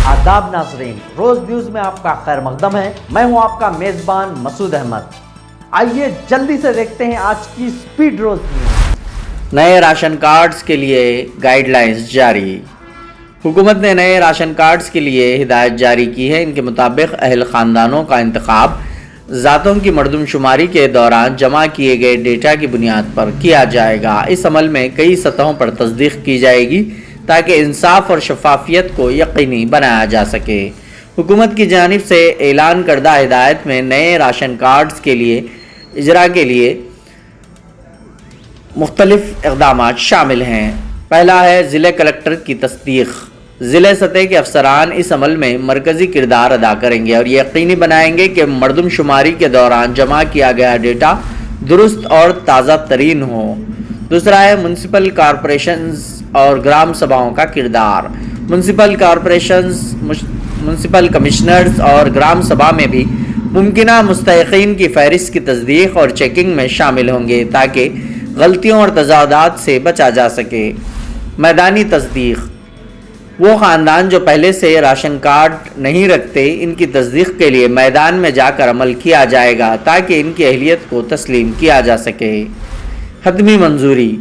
आदाब नाज़रीन, रोज न्यूज में आपका खैर मकदम है। मैं हूं आपका मेजबान मसूद अहमद। आइए जल्दी से देखते हैं आज की स्पीड रोज न्यूज। नए राशन कार्ड्स के लिए गाइडलाइंस जारी। हुकूमत ने नए राशन कार्ड्स के लिए हिदायत जारी की है। इनके मुताबिक अहल ख़ानदानों का इंतखाब ज़ातों की मरदमशुमारी के दौरान जमा किए गए डेटा की बुनियाद पर किया जाएगा। इस अमल में कई सतहों पर तस्दीक की जाएगी ताकि इंसाफ और शफाफियत को यकीनी बनाया जा सके। हुकूमत की जानिब से ऐलान करदा हिदायत में नए राशन कार्ड्स के लिए इजरा के लिए मुख्तलिफ इक़दामात शामिल हैं। पहला है ज़िले कलेक्टर की तस्दीक। ज़िले सतह के अफसरान इस अमल में मरकज़ी किरदार अदा करेंगे और यकीनी बनाएंगे कि मरदमशुमारी के दौरान जमा किया गया डेटा दुरुस्त और ताज़ा तरीन हो। दूसरा है म्यूनसिपल कॉरपोरेशंस और ग्राम सभाओं का किरदार। म्यूनसिपल कॉरपोरेशंस, म्यूनसिपल कमिश्नर्स और ग्राम सभा में भी मुमकिना मुस्तहिक़ीन की फ़हरिस्त की तस्दीक और चेकिंग में शामिल होंगे ताकि गलतियों और तजादात से बचा जा सके। मैदानी तस्दीक। वो ख़ानदान जो पहले से राशन कार्ड नहीं रखते, इनकी तस्दीक के लिए मैदान में जाकर अमल किया जाएगा ताकि इनकी अहलियत को तस्लीम किया जा सके। हतमी मंजूरी।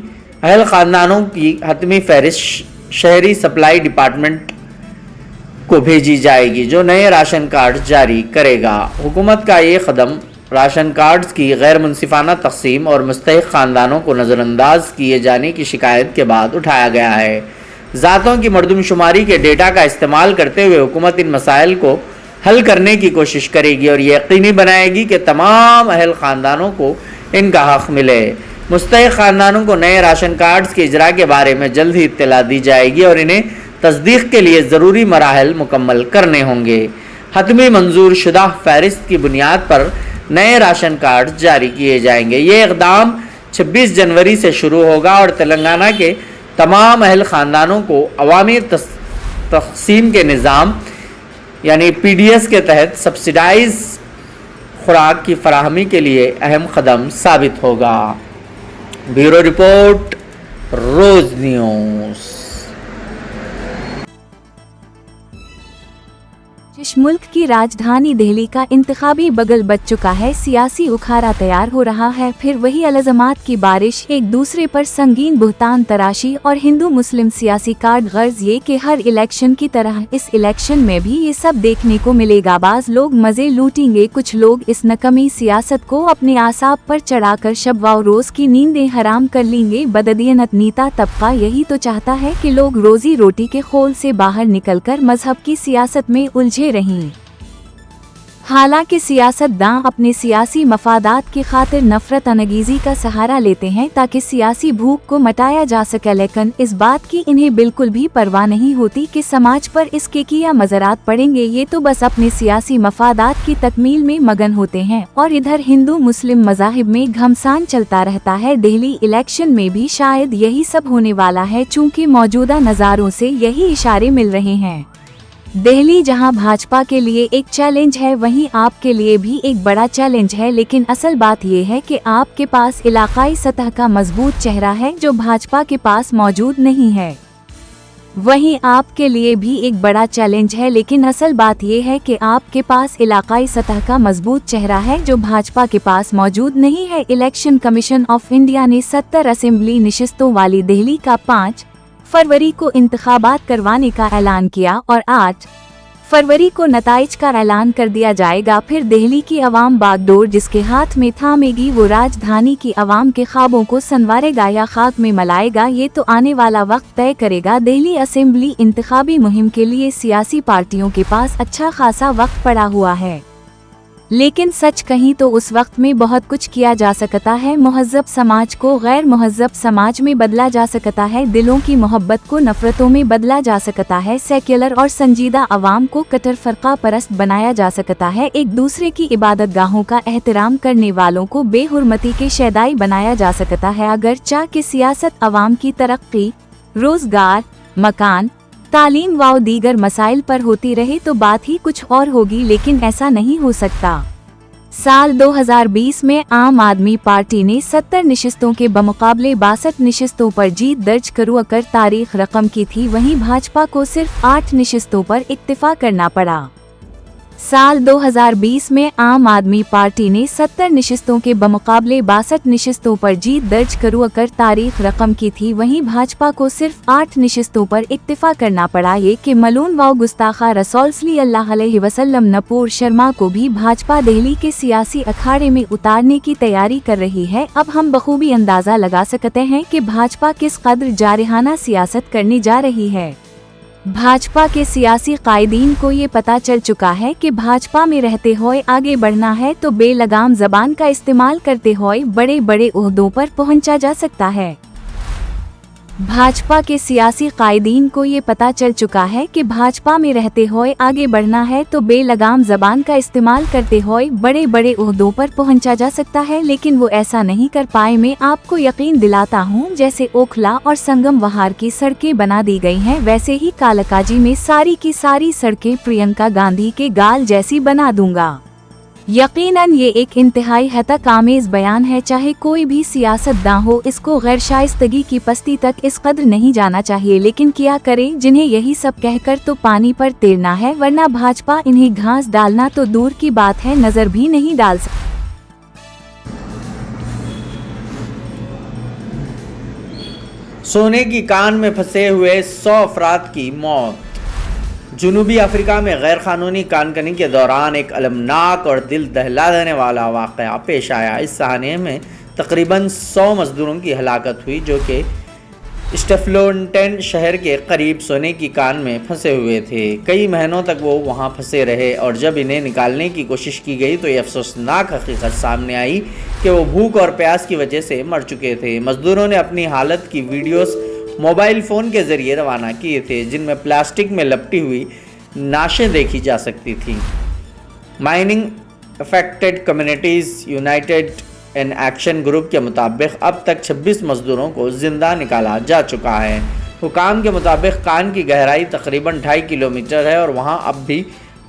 अहल ख़ानदानों की हतमी फ़हरिस्त शहरी सप्लाई डिपार्टमेंट को भेजी जाएगी जो नए राशन कार्ड जारी करेगा। हुकूमत का ये कदम राशन कार्ड्स की गैर मुनसिफाना तक़सीम और मुस्तहिक़ ख़ानदानों को नज़रअंदाज किए जाने की शिकायत के बाद उठाया गया है। ज़ातों की मरदमशुमारी के डेटा का इस्तेमाल करते हुए हुकूमत इन मसाइल को हल करने की कोशिश करेगी और यकीनी बनाएगी कि तमाम अहल ख़ानदानों को इनका हक़ मिले। मुस्तहिक़ ख़ानदानों को नए राशन कार्ड्स के इजरा के बारे में जल्द ही इत्तला दी जाएगी और इन्हें तस्दीक के लिए ज़रूरी मराहल मुकम्मल करने होंगे। हतमी मंजूर शुदा फ़हरिस्त की बुनियाद पर नए राशन कार्ड जारी किए जाएंगे। ये इक़दाम 26 जनवरी से शुरू होगा और तेलंगाना के तमाम अहल ख़ानदानों को अवामी तक़सीम के निज़ाम यानी PDS के तहत सब्सिडाइज खुराक की फराहमी के लिए अहम कदम साबित होगा। ब्यूरो रिपोर्ट, रोज न्यूज़। जिस मुल्क की राजधानी दिल्ली का इंतखाबी बगल बच चुका है, सियासी उखाड़ा तैयार हो रहा है, फिर वही अलज़मात की बारिश, एक दूसरे पर संगीन बुहतान तराशी और हिंदू मुस्लिम सियासी कार्ड गर्ज ये कि हर इलेक्शन की तरह इस इलेक्शन में भी ये सब देखने को मिलेगा। बाज लोग मजे लूटेंगे, कुछ लोग इस नकमी सियासत को अपने आसाब पर चढ़ाकर शब व रोज की नींदें हराम कर लेंगे। बददीनत नीता तबका यही तो चाहता है कि लोग रोजी रोटी के खोल से बाहर निकलकर मजहब की सियासत में उलझे रहीं। हालांकि सियासतदान अपने सियासी मफादात की खातिर नफरत अनगीजी का सहारा लेते हैं ताकि सियासी भूख को मटाया जा सके, लेकिन इस बात की इन्हें बिल्कुल भी परवाह नहीं होती कि समाज पर इसके क्या मज़रात पड़ेंगे। ये तो बस अपने सियासी मफादात की तकमील में मगन होते हैं और इधर हिंदू मुस्लिम मज़ाहिब में घमसान चलता रहता है। दिल्ली इलेक्शन में भी शायद यही सब होने वाला है, चूँकि मौजूदा नज़ारों से यही इशारे मिल रहे हैं। दिल्ली जहां भाजपा के लिए एक चैलेंज है, वहीं आप के लिए भी एक बड़ा चैलेंज है, लेकिन असल बात यह है कि आपके पास इलाकाई सतह का मजबूत चेहरा है जो भाजपा के पास मौजूद नहीं है। वहीं आपके लिए भी एक बड़ा चैलेंज है, लेकिन असल बात यह है कि आपके पास इलाकाई सतह का मजबूत चेहरा है जो भाजपा के पास मौजूद नहीं है। इलेक्शन कमीशन ऑफ इंडिया ने 70 असेंबली नशिस्तों वाली दिल्ली का 5 फरवरी को इंतखाबात करवाने का ऐलान किया और 8 फरवरी को नताइज का ऐलान कर दिया जाएगा। फिर दिल्ली की अवाम बागडोर जिसके हाथ में थामेगी, वो राजधानी की अवाम के ख्वाबों को संवारेगा या खाक में मलाएगा, ये तो आने वाला वक्त तय करेगा। दिल्ली असेंबली इंतखाबी मुहिम के लिए सियासी पार्टियों के पास अच्छा खासा वक्त पड़ा हुआ है, लेकिन सच कहीं तो उस वक्त में बहुत कुछ किया जा सकता है। मुहज़्ज़ब समाज को गैर मुहज़्ज़ब समाज में बदला जा सकता है, दिलों की मोहब्बत को नफरतों में बदला जा सकता है, सेक्युलर और संजीदा अवाम को कट्टर फ़रक़ा परस्त बनाया जा सकता है, एक दूसरे की इबादत गाहों का एहतराम करने वालों को बेहुरमती के शैदाई बनाया जा सकता है। अगर चाह कि सियासत अवाम की तरक्की, रोज़गार, मकान, तालीम व दीगर मसाइल पर होती रहे तो बात ही कुछ और होगी, लेकिन ऐसा नहीं हो सकता। साल 2020 में आम आदमी पार्टी ने 70 नशिस्तों के बमुकाबले 62 नशिस्तों पर जीत दर्ज कर तारीख रकम की थी, वहीं भाजपा को सिर्फ 8 नशिस्तों पर इक्तिफा करना पड़ा। साल 2020 में आम आदमी पार्टी ने 70 नशिस्तों के बमुकाबले 62 नशिस्तों पर जीत दर्ज कर तारीख रकम की थी, वहीं भाजपा को सिर्फ 8 नशिस्तों पर इक्तिफा करना पड़ा। ये कि मलून व गुस्ताखा रसूल सल्लल्लाहु अलैहि वसल्लम नूपुर शर्मा को भी भाजपा दिल्ली के सियासी अखाड़े में उतारने की तैयारी कर रही है। अब हम बखूबी अंदाजा लगा सकते हैं कि भाजपा किस कदर जारहाना सियासत करने जा रही है। भाजपा के सियासी कायदीन को ये पता चल चुका है कि भाजपा में रहते हुए आगे बढ़ना है तो बेलगाम जबान का इस्तेमाल करते हुए बड़े बड़े ओहदों पर पहुंचा जा सकता है। भाजपा के सियासी कायदीन को ये पता चल चुका है कि भाजपा में रहते हुए आगे बढ़ना है तो बेलगाम जबान का इस्तेमाल करते हुए बड़े बड़े ओहदों पर पहुंचा जा सकता है, लेकिन वो ऐसा नहीं कर पाए। मैं आपको यकीन दिलाता हूं, जैसे ओखला और संगम वहार की सड़कें बना दी गई हैं, वैसे ही कालकाजी में सारी की सारी सड़कें प्रियंका गांधी के गाल जैसी बना दूंगा। यकीनन ये एक इंतहाई हतक आमेज बयान है। चाहे कोई भी सियासतदान हो, इसको गैर शाइस्तगी की पस्ती तक इस कदर नहीं जाना चाहिए, लेकिन क्या करें, जिन्हें यही सब कहकर तो पानी पर तैरना है, वरना भाजपा इन्हें घास डालना तो दूर की बात है, नजर भी नहीं डाल सकती। सोने की कान में फंसे हुए 100 अफराद की मौत। जनूबी अफ्रीका में गैर कानूनी कानकनी के दौरान एक अलमनाक और दिल दहला देने वाला वाक़या पेश आया। इस साहने में तकरीबन 100 मजदूरों की हलाकत हुई, जो कि स्टेफलोनटेन शहर के करीब सोने की कान में फंसे हुए थे। कई महीनों तक वो वहाँ फंसे रहे और जब इन्हें निकालने की कोशिश की गई तो ये अफसोसनाक हकीकत सामने आई कि वो भूख और प्यास की वजह से मर चुके थे। मजदूरों ने अपनी हालत की वीडियोस मोबाइल फ़ोन के ज़रिए रवाना किए थे, जिनमें प्लास्टिक में लपटी हुई नाशें देखी जा सकती थीं। Mining affected communities United in action group के मुताबिक अब तक 26 मजदूरों को ज़िंदा निकाला जा चुका है। हुकाम के मुताबिक कान की गहराई तकरीबन 2.5 किलोमीटर है और वहाँ अब भी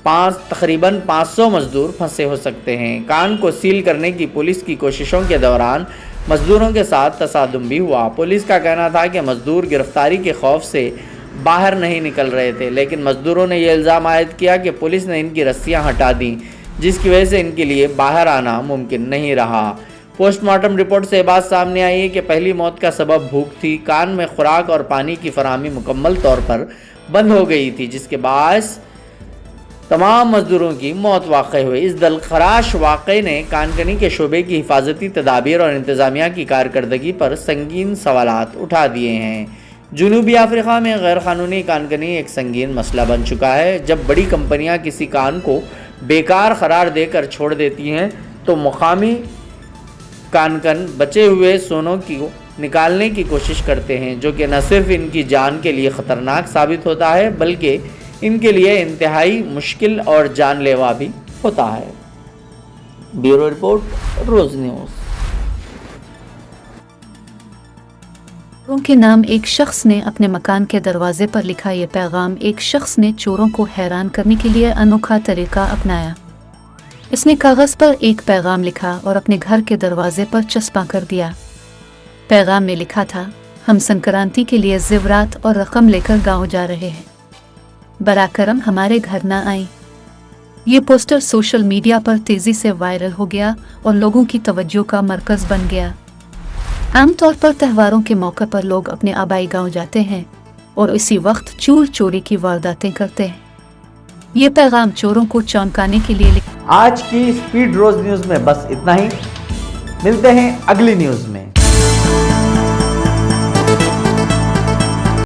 तकरीबन 500 मजदूर फंसे हो सकते हैं। कान को सील करने की पुलिस की कोशिशों के दौरान मजदूरों के साथ तसादुम भी हुआ। पुलिस का कहना था कि मजदूर गिरफ्तारी के खौफ से बाहर नहीं निकल रहे थे, लेकिन मजदूरों ने यह इल्ज़ाम आयद किया कि पुलिस ने इनकी रस्सियां हटा दी, जिसकी वजह से इनके लिए बाहर आना मुमकिन नहीं रहा। पोस्टमार्टम रिपोर्ट से बात सामने आई है कि पहली मौत का सबब भूख थी। कान में खुराक और पानी की फराहमी मुकम्मल तौर पर बंद हो गई थी, जिसके बायस तमाम मजदूरों की मौत वाक़ई हुई। इस दिलखराश वाक़े ने कानकनी के शोबे की हिफाजती तदाबीर और इंतज़ामिया की कारकर्दगी पर संगीन सवालात उठा दिए हैं। जनूबी अफ्रीका में गैर कानूनी कानकनी एक संगीन मसला बन चुका है। जब बड़ी कंपनियां किसी कान को बेकार करार देकर छोड़ देती हैं तो मुकामी कानकन बचे हुए सोनों की निकालने की कोशिश करते हैं, जो कि न सिर्फ इनकी जान के लिए ख़तरनाक साबित होता है बल्कि इनके लिए इंतहाई मुश्किल और जानलेवा भी होता है। ब्यूरो रिपोर्ट, रोज न्यूज़। के नाम एक शख्स ने अपने मकान के दरवाजे पर लिखा ये पैगाम। एक शख्स ने चोरों को हैरान करने के लिए अनोखा तरीका अपनाया। इसने कागज़ पर एक पैगाम लिखा और अपने घर के दरवाजे पर चस्पा कर दिया। पैगाम में लिखा था, हम संक्रांति के लिए ज़ेवरात और रकम लेकर गाँव जा रहे हैं, बराकरम हमारे घर ना आए। ये पोस्टर सोशल मीडिया पर तेज़ी से वायरल हो गया और लोगों की तवज्जो का मरकज़ बन गया। आमतौर पर त्योहारों के मौके पर लोग अपने आबाई गांव जाते हैं और इसी वक्त चोर चोरी की वारदातें करते हैं। ये पैगाम चोरों को चौंकाने के लिए आज की स्पीड रोज न्यूज़ में बस इतना ही। मिलते हैं अगली न्यूज़ में।